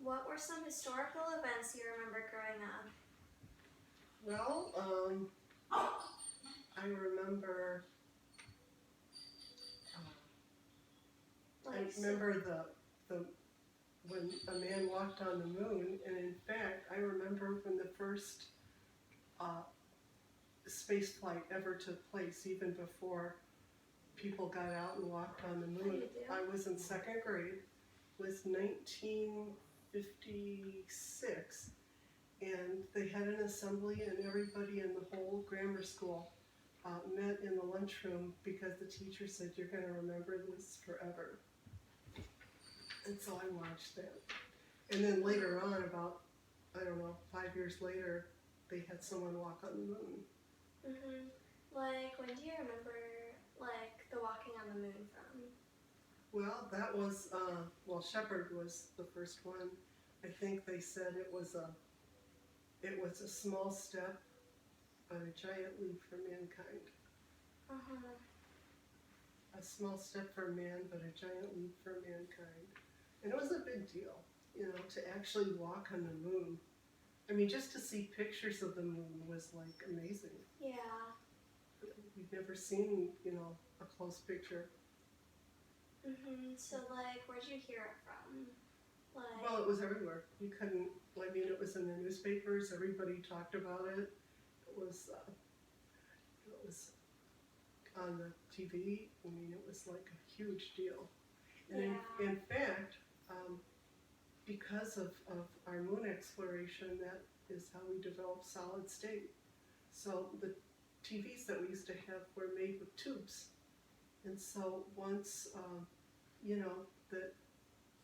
What were some historical events you remember growing up? Well, I remember. I Like, remember the when a man walked on the moon, and in fact, I remember when the first uh, space flight ever took place, even before people got out and walked on the What do moon. you do? I was in second grade, was 1956, and they had an assembly, and everybody in the whole grammar school met in the lunchroom because the teacher said, "You're going to remember this forever." And so I watched that. And then later on, about, I don't know, 5 years later, they had someone walk on the moon. Like, when do you remember, like, the walking on the moon from? Well, that was, Shepard was the first one. I think they said it was a small step, but a giant leap for mankind. A small step for man, but a giant leap for mankind. And it was a big deal, to actually walk on the moon. I mean, just to see pictures of the moon was like amazing. Yeah. We'd never seen, a close picture. So, like, where'd you hear it from? Like, Well, it was everywhere. You couldn't, it was in the newspapers. Everybody talked about it. It was on the TV. I mean, it was like a huge deal. And yeah. in fact, because of our moon exploration, that is how we developed solid state. So the TVs that we used to have were made with tubes. And so once, that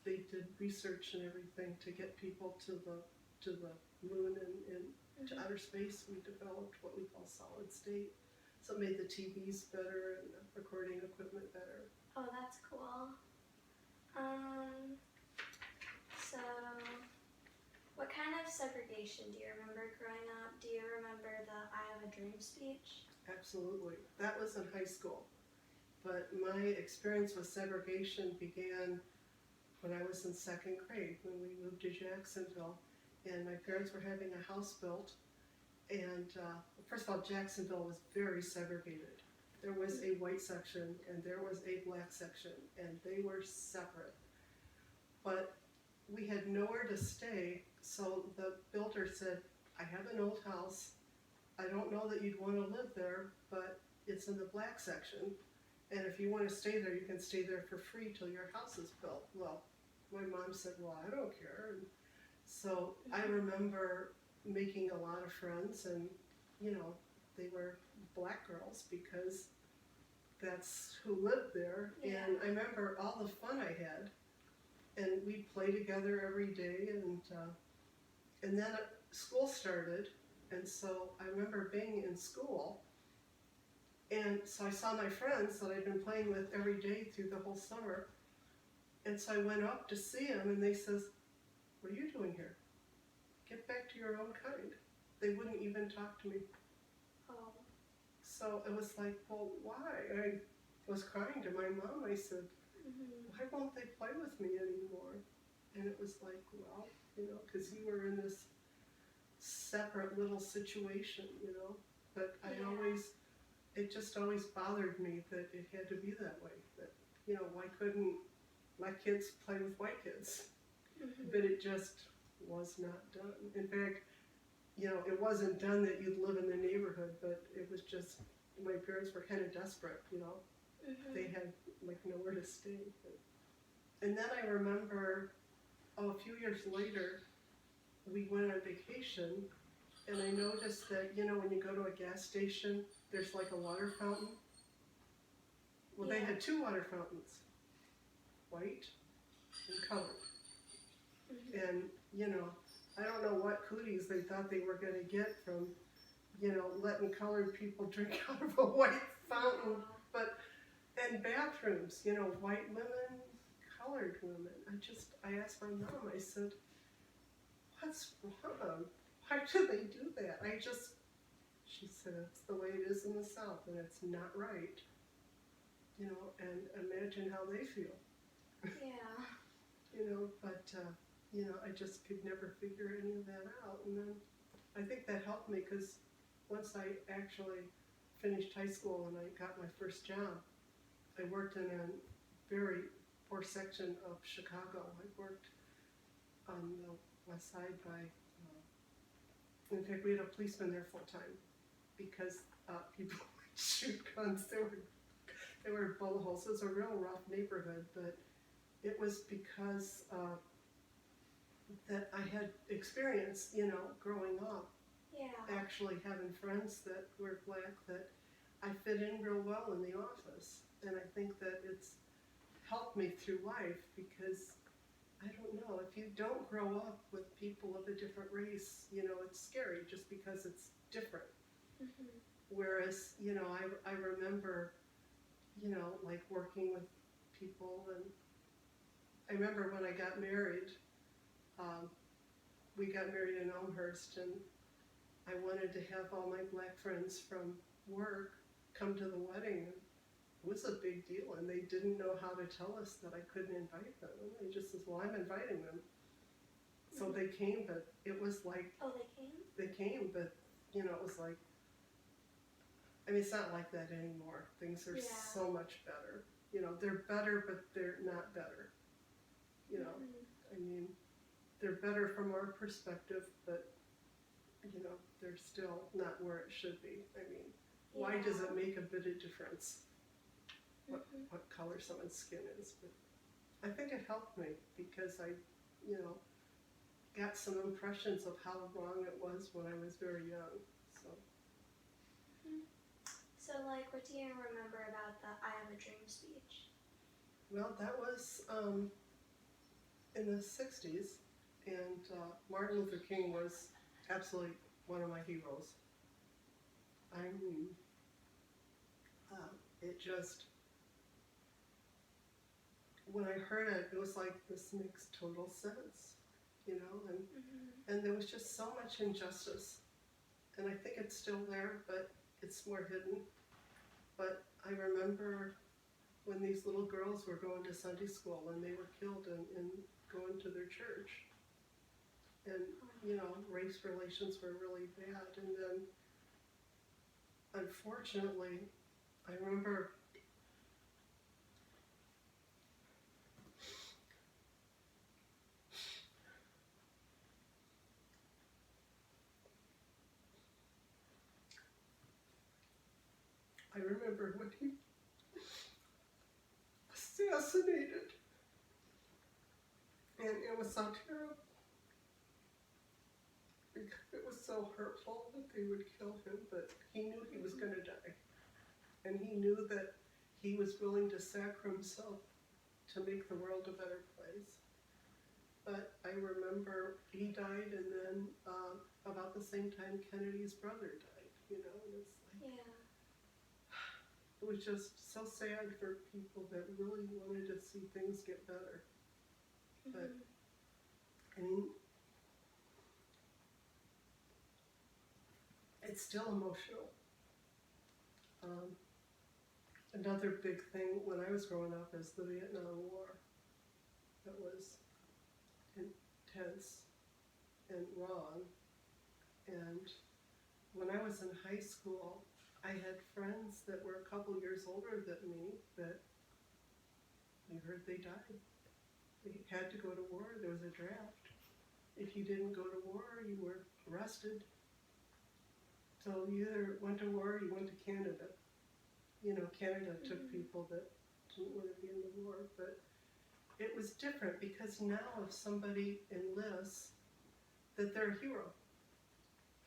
they did research and everything to get people to the moon and to outer space, we developed what we call solid state. So it made the TVs better and the recording equipment better. Oh, that's cool. So, what kind of segregation do you remember growing up? Do you remember the I Have a Dream speech? Absolutely. That was in high school. But my experience with segregation began when I was in second grade, when we moved to Jacksonville, and my parents were having a house built. And first of all, Jacksonville was very segregated. There was a white section and there was a black section, and they were separate. But we had nowhere to stay, so the builder said, "I have an old house. I don't know that you'd want to live there, but it's in the black section. And if you want to stay there, you can stay there for free till your house is built." Well, my mom said, "Well, I don't care." And so I remember making a lot of friends, and they were black girls because that's who lived there. Yeah. And I remember all the fun I had, and we'd play together every day. And then school started, and so I remember being in school. And so I saw my friends that I'd been playing with every day through the whole summer. And so I went up to see them, and they says, "What are you doing here? Get back to your own kind." They wouldn't even talk to me. Oh. So it was like, well, why? I was crying to my mom. I said, "Why won't they play with me anymore?" And it was like, well, because you were in this separate little situation, But it just always bothered me that it had to be that way. That, why couldn't black kids play with white kids? But it just was not done. In fact, it wasn't done that you'd live in the neighborhood, but it was just, my parents were kind of desperate, They had nowhere to stay. And then I remember, a few years later, we went on vacation, and I noticed that, when you go to a gas station, there's like a water fountain. Well, They had two water fountains, white and colored. And, I don't know what cooties they thought they were going to get from, letting colored people drink out of a white fountain. And bathrooms, white women, colored women. I asked my mom, I said, "What's wrong? Why do they do that?" She said, "It's the way it is in the South, and it's not right." And imagine how they feel. Yeah. But I just could never figure any of that out. And then I think that helped me because once I actually finished high school and I got my first job, I worked in a very poor section of Chicago. I worked on the west side by, in fact, we had a policeman there full time because people would shoot guns. They were bullet holes. It was a real rough neighborhood, but it was because that I had experience, growing up, Yeah. actually having friends that were black, that I fit in real well in the office. And I think that it's helped me through life because, I don't know, if you don't grow up with people of a different race, it's scary just because it's different. Mhm. Whereas, I remember, like working with people, and I remember when I got married, we got married in Elmhurst, and I wanted to have all my black friends from work come to the wedding. It was a big deal, and they didn't know how to tell us that I couldn't invite them. And they just says, well, I'm inviting them. So they came, but it was like... Oh, they came? They came, but, it was like... I mean, it's not like that anymore. Things are so much better. They're better, but they're not better. I mean, they're better from our perspective, but, they're still not where it should be. I mean, why does it make a bit of difference what color someone's skin is? But I think it helped me because I, got some impressions of how wrong it was when I was very young. So, like, what do you remember about the I Have a Dream speech? Well, that was in the 60s, and Martin Luther King was absolutely one of my heroes. I mean, it just, when I heard it, it was like, this makes total sense, and there was just so much injustice, and I think it's still there, but it's more hidden. But I remember when these little girls were going to Sunday school and they were killed in going to their church. And, race relations were really bad. And then, unfortunately, I remember when he assassinated. And it was so terrible. Because it was so hurtful that they would kill him, but he knew he was going to die. And he knew that he was willing to sacrifice himself to make the world a better place. But I remember he died, and then about the same time Kennedy's brother died, and it's like... It was just so sad for people that really wanted to see things get better. But, I mean, it's still emotional. Another big thing when I was growing up is the Vietnam War. That was intense and wrong. And when I was in high school, I had friends that were a couple years older than me that we heard they died. They had to go to war. There was a draft. If you didn't go to war, you were arrested. So you either went to war or you went to Canada. Canada took people that didn't want to be in the war. But it was different because now if somebody enlists, that they're a hero.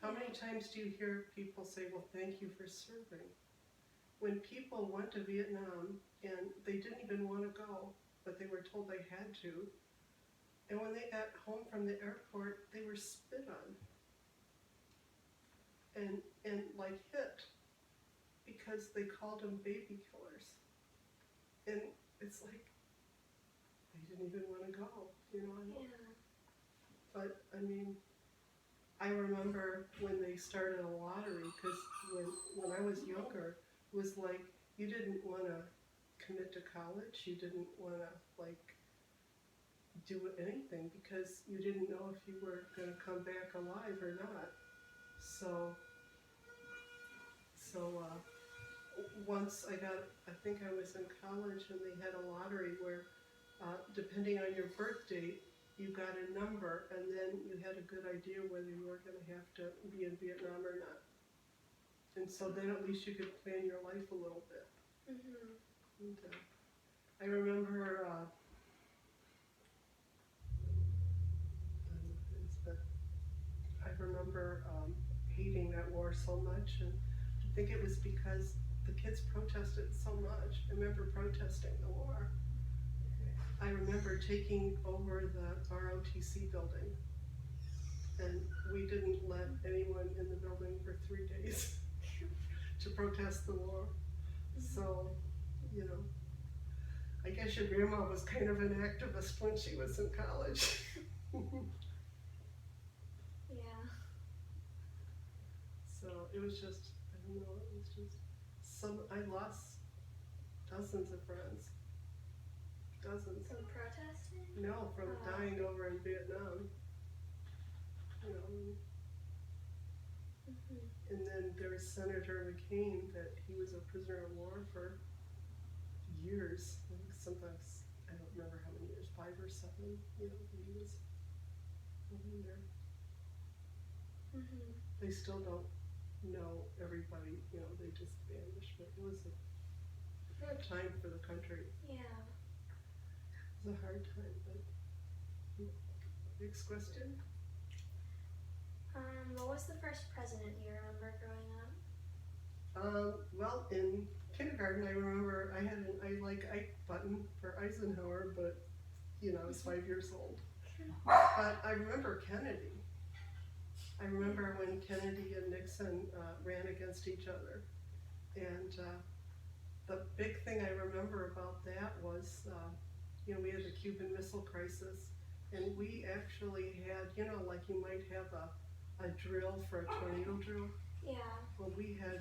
How many times do you hear people say, well, thank you for serving? When people went to Vietnam and they didn't even want to go, but they were told they had to, and when they got home from the airport, they were spit on and like hit because they called them baby killers. And it's like, they didn't even want to go, But, I mean, I remember when they started a lottery, because when I was younger, it was like you didn't want to commit to college, you didn't want to do anything because you didn't know if you were going to come back alive or not. So once I think I was in college and they had a lottery where depending on your birth date, you got a number and then you had a good idea whether you were going to have to be in Vietnam or not. And so then at least you could plan your life a little bit. And, I remember hating that war so much, and I think it was because the kids protested so much. I remember protesting the war. I remember taking over the ROTC building, and we didn't let anyone in the building for 3 days to protest the war. So, you know, I guess your grandma was kind of an activist when she was in college. Yeah. So it was just, I don't know, it was just I lost dozens of friends. Dozens. From protesting? No, from dying over in Vietnam. You know. And then there was Senator McCain, that he was a prisoner of war for years. I think sometimes, I don't remember how many years, 5 or 7, you know, he was in there. They still don't know everybody, you know, they just vanished, but it was a hard time for the country. Yeah. It was a hard time, but next question. What was the first president you remember growing up? Well, in kindergarten, I remember I like Ike button for Eisenhower, but you know, I was 5 years old. But I remember Kennedy. I remember when Kennedy and Nixon ran against each other, and the big thing I remember about that was, you know, we had the Cuban Missile Crisis, and we actually had, you know, like you might have a drill for a tornado drill. Yeah. Well, we had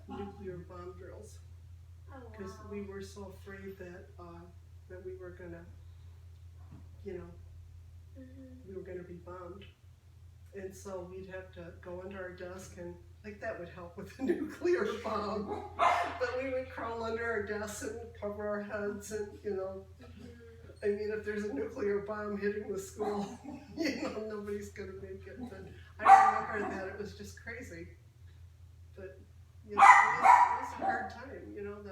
nuclear bomb drills because we were so afraid that we were gonna, you know, we were gonna be bombed. And so we'd have to go under our desk, and like that would help with the nuclear bomb. But we would crawl under our desks and cover our heads, and you know, I mean, if there's a nuclear bomb hitting the school, you know, nobody's gonna make it. But I remember that it was just crazy. But you know, it was a hard time. You know,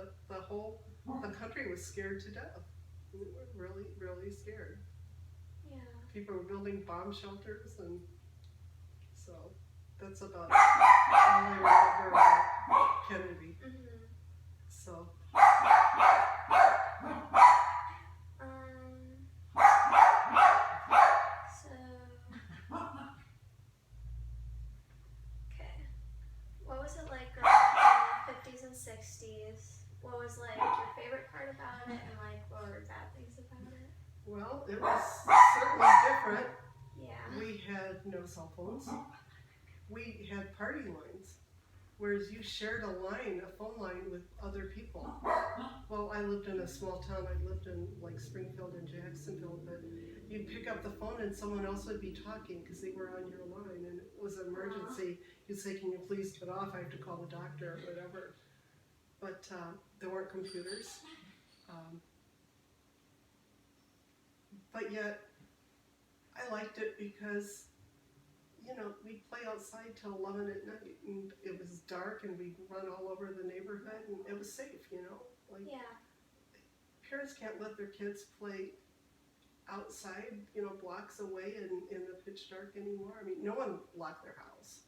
the country was scared to death. We were really, really scared. Yeah. People were building bomb shelters, and so that's about all I remember about Kennedy. So. Okay. What was it like growing up in the 50s and 60s? What was like your favorite part about it, and like what were bad things about it? Well, it was certainly different. Yeah. We had no cell phones. We had party lines, whereas you shared a phone line with other people. Well, I lived in a small town. I lived in like Springfield and Jacksonville, but you'd pick up the phone and someone else would be talking because they were on your line, and it was an emergency. You'd say, "Can you please get off? I have to call the doctor," or whatever. But there weren't computers. But yet, I liked it because, you know, we'd play outside till 11 at night, and it was dark, and we'd run all over the neighborhood, and it was safe, you know. Like, yeah. Parents can't let their kids play outside, you know, blocks away in the pitch dark anymore. I mean, no one locked their house.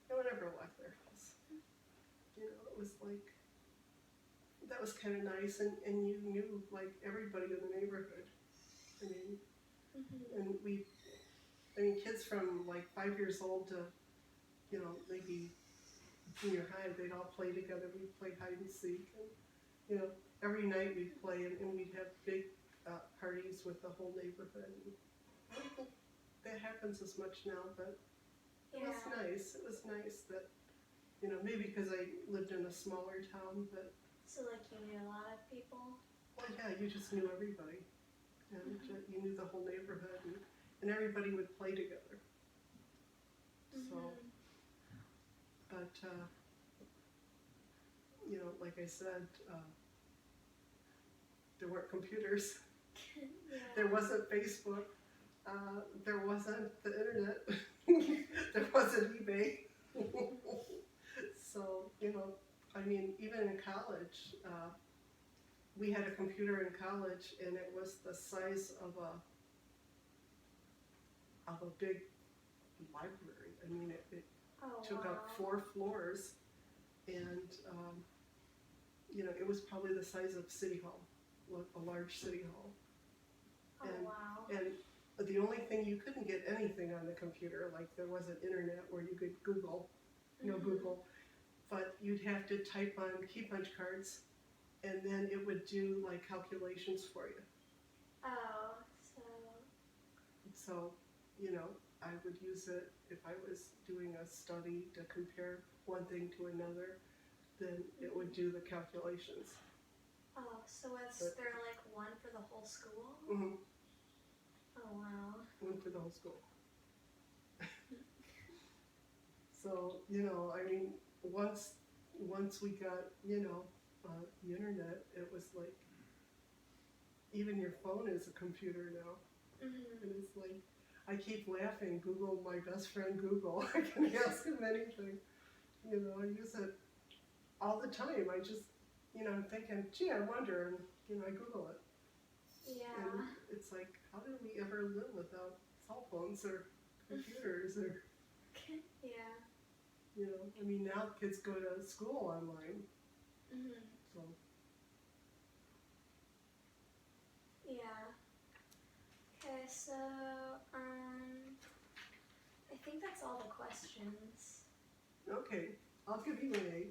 No one ever locked their house. You know, it was like, that was kind of nice, and you knew, like, everybody in the neighborhood. I mean, and kids from like 5 years old to, you know, maybe junior high, they'd all play together. We'd play hide and seek, and you know, every night we'd play, and we'd have big parties with the whole neighborhood. And I don't think that happens as much now, but it was nice. It was nice that, you know, maybe because I lived in a smaller town, but. So like you knew a lot of people? Well, yeah, you just knew everybody. And, you you knew the whole neighborhood, and everybody would play together. So, but, you know, like I said, there weren't computers. Yeah. There wasn't Facebook. There wasn't the internet. There wasn't eBay. So, you know, I mean, even in college, we had a computer in college, and it was the size of a big library. I mean, it Oh, took wow. up 4 floors, and you know, it was probably the size of City Hall, a large City Hall. Oh, And, wow. and the only thing, you couldn't get anything on the computer, like there wasn't internet where you could Google, Google, but you'd have to type on key punch cards, and then it would do like calculations for you. Oh, So, you know, I would use it if I was doing a study to compare one thing to another, then it would do the calculations. oh, so was But- there like one for the whole school? Mm-hmm. Oh, wow. Went for the whole school. So, you know, I mean, once we got, you know, the internet, it was like, even your phone is a computer now. And it's like, I keep laughing, Google, my best friend Google, I can ask him anything. You know, I use it all the time. I just, you know, I'm thinking, gee, I wonder, and, you know, I Google it. Yeah. And it's like, how did we ever live without cell phones or computers or, Yeah. you know, I mean, now kids go to school online, so. Yeah. Okay, so, I think that's all the questions. Okay, I'll give you an A.